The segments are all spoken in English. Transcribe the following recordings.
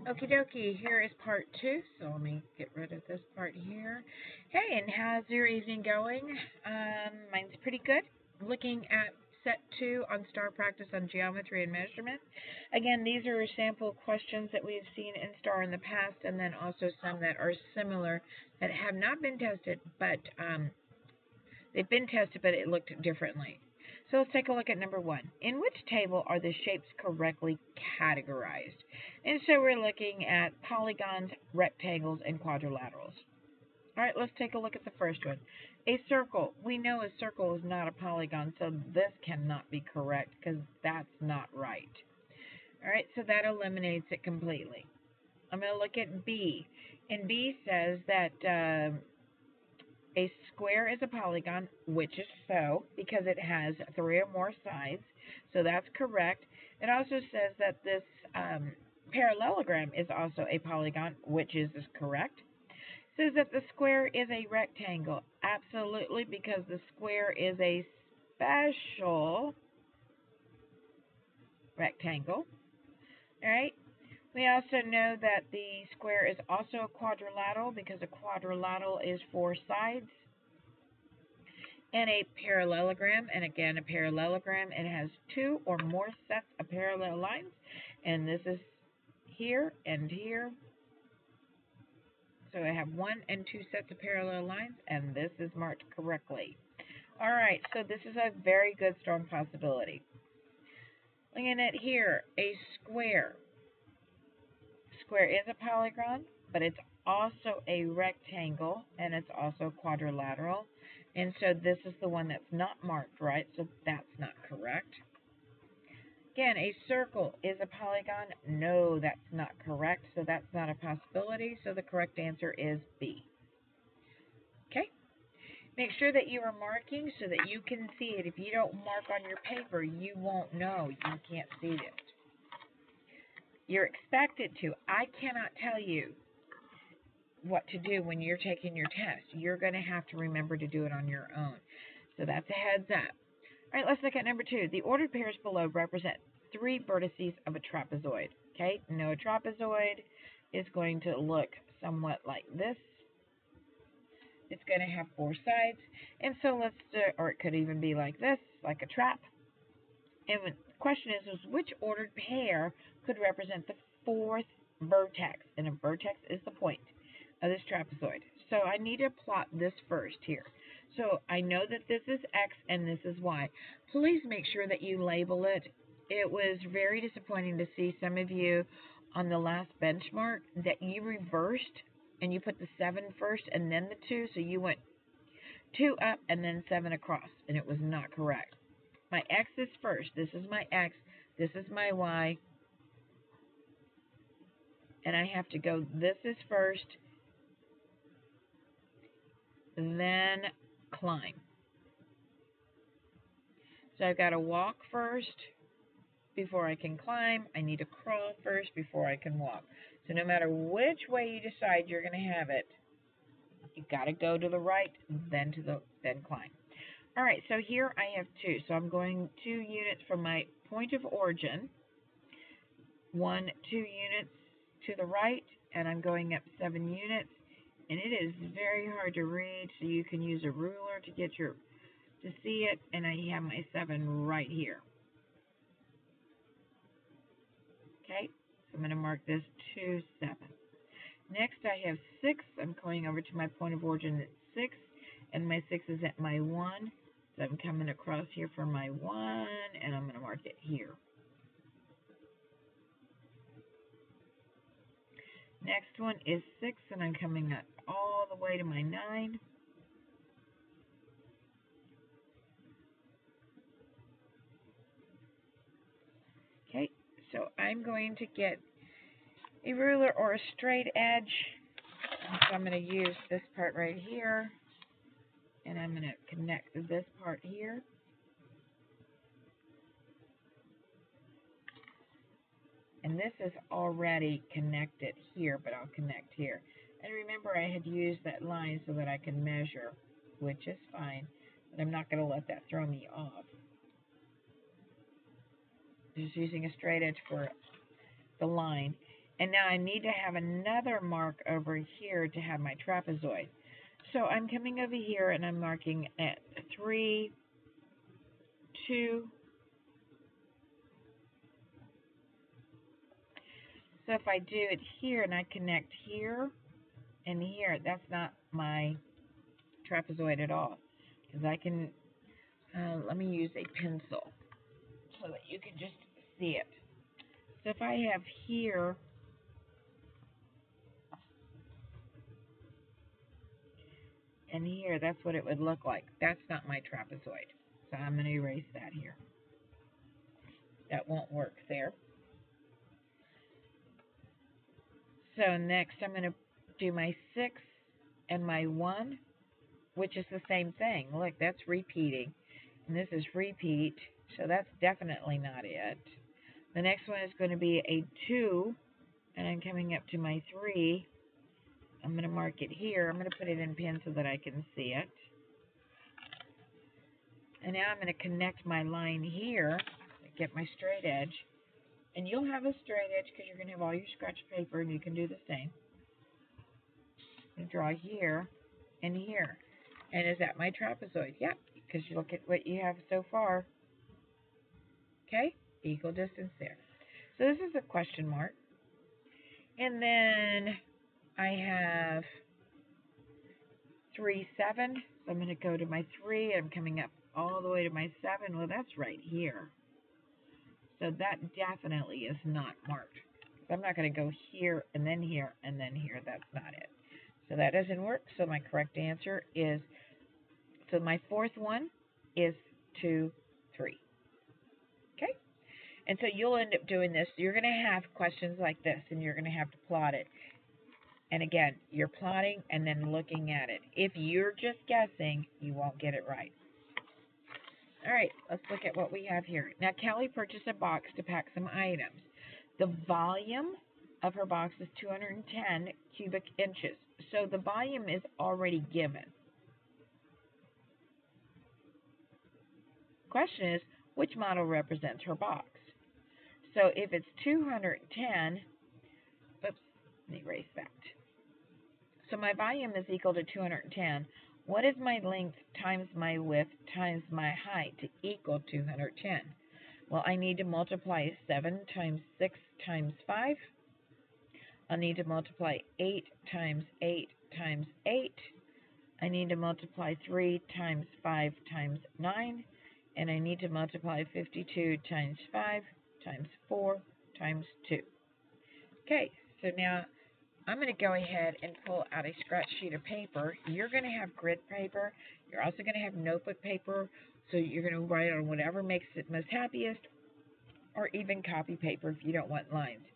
Okie dokie, here is part two, so let me get rid of this part here. Hey, and how's your evening going? Mine's pretty good. Looking at set two on STAAR practice on geometry and measurement. Again, these are sample questions that we've seen in STAAR in the past, and then also some that are similar that have not been tested, but they've been tested, but it looked differently. So let's take a look at number one. In which table are the shapes correctly categorized? And so we're looking at polygons, rectangles, and quadrilaterals. All right, let's take a look at the first one. A circle. We know a circle is not a polygon, so this cannot be correct because that's not right. All right, so that eliminates it completely. I'm going to look at B. And B says that a square is a polygon, which is so, because it has 3 or more sides, so that's correct. It also says that this parallelogram is also a polygon, which is correct. It says that the square is a rectangle, absolutely, because the square is a special rectangle. All right. We also know that the square is also a quadrilateral because a quadrilateral is 4 sides. And a parallelogram, and again, a parallelogram, it has 2 or more sets of parallel lines. And this is here and here. So I have 1 and 2 sets of parallel lines, and this is marked correctly. All right, so this is a very good, strong possibility. Looking at here, a square. Square is a polygon, but it's also a rectangle, and it's also quadrilateral. And so this is the one that's not marked right, so that's not correct. Again, a circle is a polygon. No, that's not correct, so that's not a possibility. So the correct answer is B. Okay? Make sure that you are marking so that you can see it. If you don't mark on your paper, you won't know. You can't see it. You're expected to. I cannot tell you what to do when you're taking your test. You're going to have to remember to do it on your own. So that's a heads up. All right, let's look at number 2. The ordered pairs below represent 3 vertices of a trapezoid. Okay, now a trapezoid is going to look somewhat like this. It's going to have 4 sides. And so let's, or it could even be like this, like a trap. And the question is which ordered pair could represent the 4th vertex? And a vertex is the point of this trapezoid. So I need to plot this first here. So I know that this is X and this is Y. Please make sure that you label it. It was very disappointing to see some of you on the last benchmark that you reversed and you put the 7 first and then the 2. So you went 2 up and then 7 across, and it was not correct. My X is first. This is my X. This is my Y. And I have to go, this is first, then climb. So I've got to walk first before I can climb. I need to crawl first before I can walk. So no matter which way you decide you're going to have it, you've got to go to the right, then climb. All right, so here I have 2. So I'm going 2 units from my point of origin, 2 units to the right, and I'm going up 7 units. And it is very hard to read, so you can use a ruler to see it. And I have my 7 right here. Okay, so I'm going to mark this 2, 7. Next, I have 6. I'm going over to my point of origin at 6, and my 6 is at my 1. So I'm coming across here for my 1, and I'm going to mark it here. Next one is 6, and I'm coming up all the way to my 9. Okay, so I'm going to get a ruler or a straight edge. So I'm going to use this part right here, and I'm going to connect this part here. And this is already connected here, but I'll connect here. And remember, I had used that line so that I can measure, which is fine, but I'm not going to let that throw me off. Just using a straight edge for the line. And now I need to have another mark over here to have my trapezoid. So I'm coming over here and I'm marking at 3, 2. So if I do it here and I connect here and here, that's not my trapezoid at all. Because I can, let me use a pencil so that you can just see it. So if I have here and here, that's what it would look like. That's not my trapezoid. So I'm going to erase that here. That won't work there. So next I'm going to do my 6 and my 1, which is the same thing. Look, that's repeating. And this is repeat, so that's definitely not it. The next one is going to be a 2, and I'm coming up to my 3. I'm going to mark it here. I'm going to put it in pen so that I can see it. And now I'm going to connect my line here, get my straight edge. And you'll have a straight edge because you're going to have all your scratch paper, and you can do the same. And draw here and here. And is that my trapezoid? Yep, because you look at what you have so far. Okay, equal distance there. So this is a question mark. And then I have 3, 7. So I'm going to go to my 3. I'm coming up all the way to my 7. Well, that's right here. So that definitely is not marked. I'm not going to go here and then here and then here. That's not it. So that doesn't work. So my correct answer is, so my fourth one is 2, 3. Okay? And so you'll end up doing this. You're going to have questions like this, and you're going to have to plot it. And again, you're plotting and then looking at it. If you're just guessing, you won't get it right. All right, let's look at what we have here. Now, Kelly purchased a box to pack some items. The volume of her box is 210 cubic inches. So the volume is already given. Question is, which model represents her box? So if it's 210, oops, let me erase that. So my volume is equal to 210. What is my length times my width times my height to equal 210? Well, I need to multiply 7 times 6 times 5. I need to multiply 8 times 8 times 8. I need to multiply 3 times 5 times 9. And I need to multiply 52 times 5 times 4 times 2. Okay, so now I'm going to go ahead and pull out a scratch sheet of paper. You're going to have grid paper. You're also going to have notebook paper. So you're going to write on whatever makes it most happiest, or even copy paper if you don't want lines.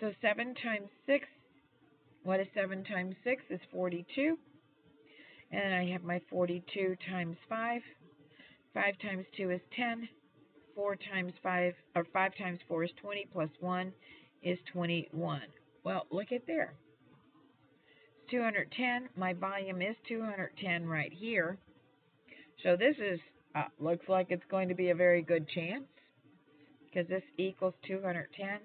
So 7 times 6, what is 7 times 6 is 42. And I have my 42 times 5. 5 times 2 is 10. 4 times 5, or 5 times 4 is 20, plus 1 is 21. Well, look at there. It's 210. My volume is 210 right here. So this is, looks like it's going to be a very good chance, because this equals 210.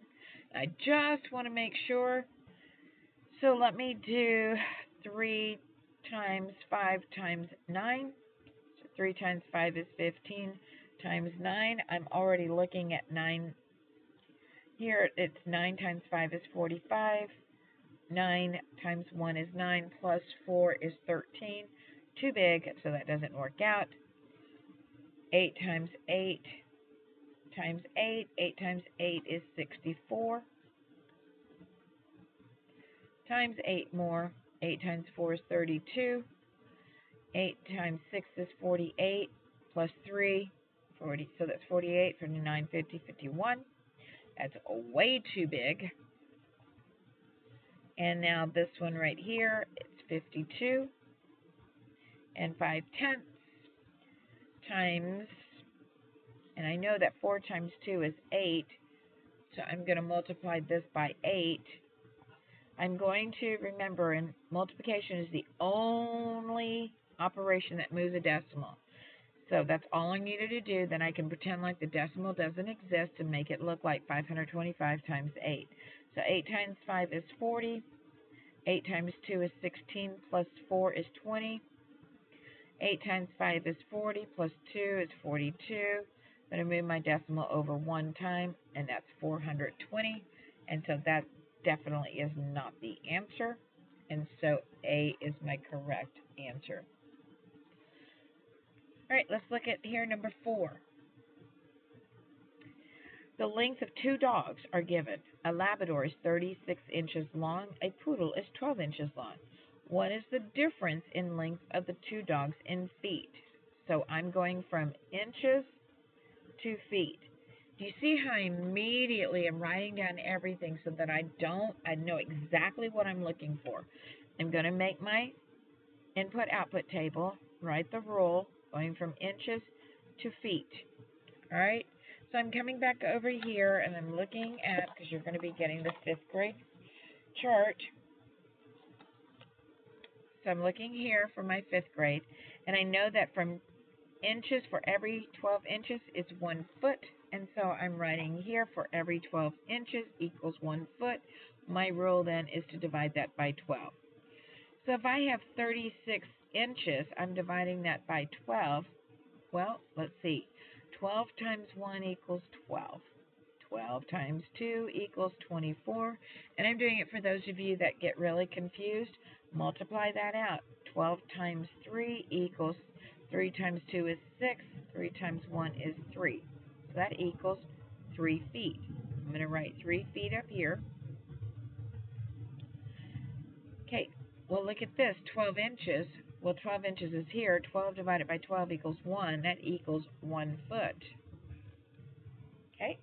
I just want to make sure. So let me do 3 times 5 times 9. So 3 times 5 is 15 times 9. I'm already looking at 9. Here it's 9 times 5 is 45. 9 times 1 is 9, plus 4 is 13. Too big, so that doesn't work out. 8 times 8 times 8. 8 times 8 is 64. Times 8 more. 8 times 4 is 32. 8 times 6 is 48, plus 3, 40. So that's 48, 49, 50, 51. That's way too big. And now this one right here, it's 52 and 5/10 times, and I know that 4 times 2 is 8, so I'm going to multiply this by 8. I'm going to remember, and multiplication is the only operation that moves a decimal. So that's all I needed to do. Then I can pretend like the decimal doesn't exist and make it look like 525 times 8. So 8 times 5 is 40. 8 times 2 is 16, plus 4 is 20. 8 times 5 is 40, plus 2 is 42. I'm going to move my decimal over one time, and that's 420. And so that definitely is not the answer. And so A is my correct answer. All right, let's look at here number 4. The length of 2 dogs are given. A Labrador is 36 inches long. A Poodle is 12 inches long. What is the difference in length of the 2 dogs in feet? So I'm going from inches to feet. Do you see how I immediately am writing down everything so that I know exactly what I'm looking for? I'm going to make my input-output table, write the rule, going from inches to feet. All right? So I'm coming back over here, and I'm looking at, because you're going to be getting the 5th grade chart. So I'm looking here for my 5th grade, and I know that from inches for every 12 inches is 1 foot, and so I'm writing here for every 12 inches equals 1 foot. My rule then is to divide that by 12. So if I have 36 inches, I'm dividing that by 12. Well, let's see. 12 times 1 equals 12. 12 times 2 equals 24. And I'm doing it for those of you that get really confused. Multiply that out. 12 times 3 equals 3 times 2 is 6. 3 times 1 is 3. So that equals 3 feet. I'm going to write 3 feet up here. Okay, well, look at this. 12 inches. Well, 12 inches is here. 12 divided by 12 equals 1. That equals 1 foot. Okay?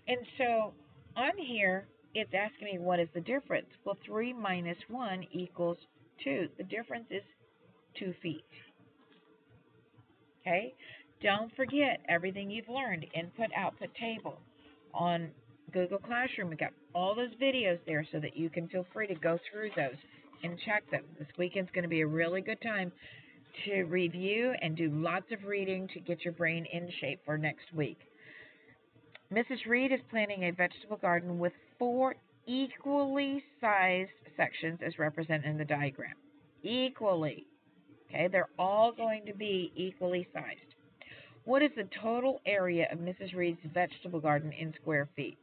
And so on here, it's asking me what is the difference. Well, 3 minus 1 equals 2. The difference is 2 feet. Okay? Don't forget everything you've learned. Input, output table. On Google Classroom, we've got all those videos there so that you can feel free to go through those and check them. This weekend's going to be a really good time to review and do lots of reading to get your brain in shape for next week. Mrs. Reed is planting a vegetable garden with 4 equally sized sections as represented in the diagram. Equally. Okay, they're all going to be equally sized. What is the total area of Mrs. Reed's vegetable garden in square feet?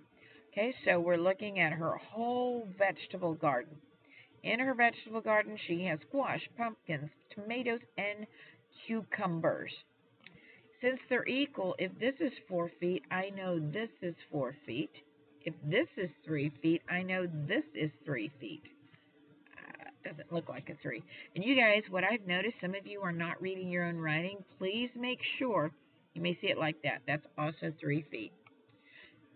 Okay, so we're looking at her whole vegetable garden. In her vegetable garden, she has squash, pumpkins, tomatoes, and cucumbers. Since they're equal, if this is 4 feet, I know this is 4 feet. If this is 3 feet, I know this is 3 feet. Doesn't look like a 3. And you guys, what I've noticed, some of you are not reading your own writing. Please make sure, you may see it like that. That's also 3 feet.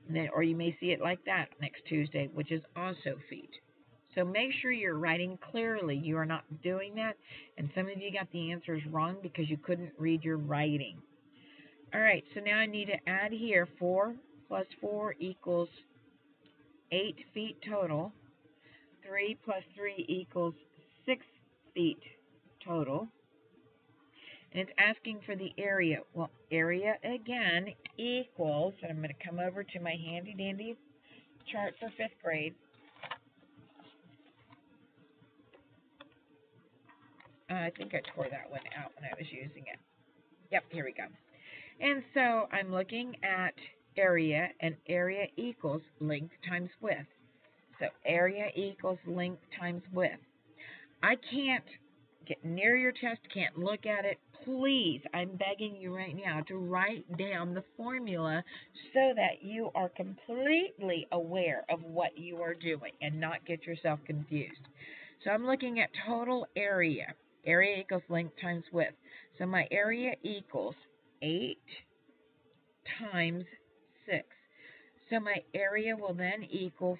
And then, or you may see it like that next Tuesday, which is also feet. So make sure you're writing clearly. You are not doing that. And some of you got the answers wrong because you couldn't read your writing. All right, so now I need to add here 4 plus 4 equals 8 feet total. 3 plus 3 equals 6 feet total. And it's asking for the area. Well, area again equals, and I'm going to come over to my handy dandy chart for 5th grade. I think I tore that one out when I was using it. Yep, here we go. And so I'm looking at area, and area equals length times width. So area equals length times width. I can't get near your test, can't look at it. Please, I'm begging you right now to write down the formula so that you are completely aware of what you are doing and not get yourself confused. So I'm looking at total area. Area equals length times width. So my area equals 8 times 6. So my area will then equal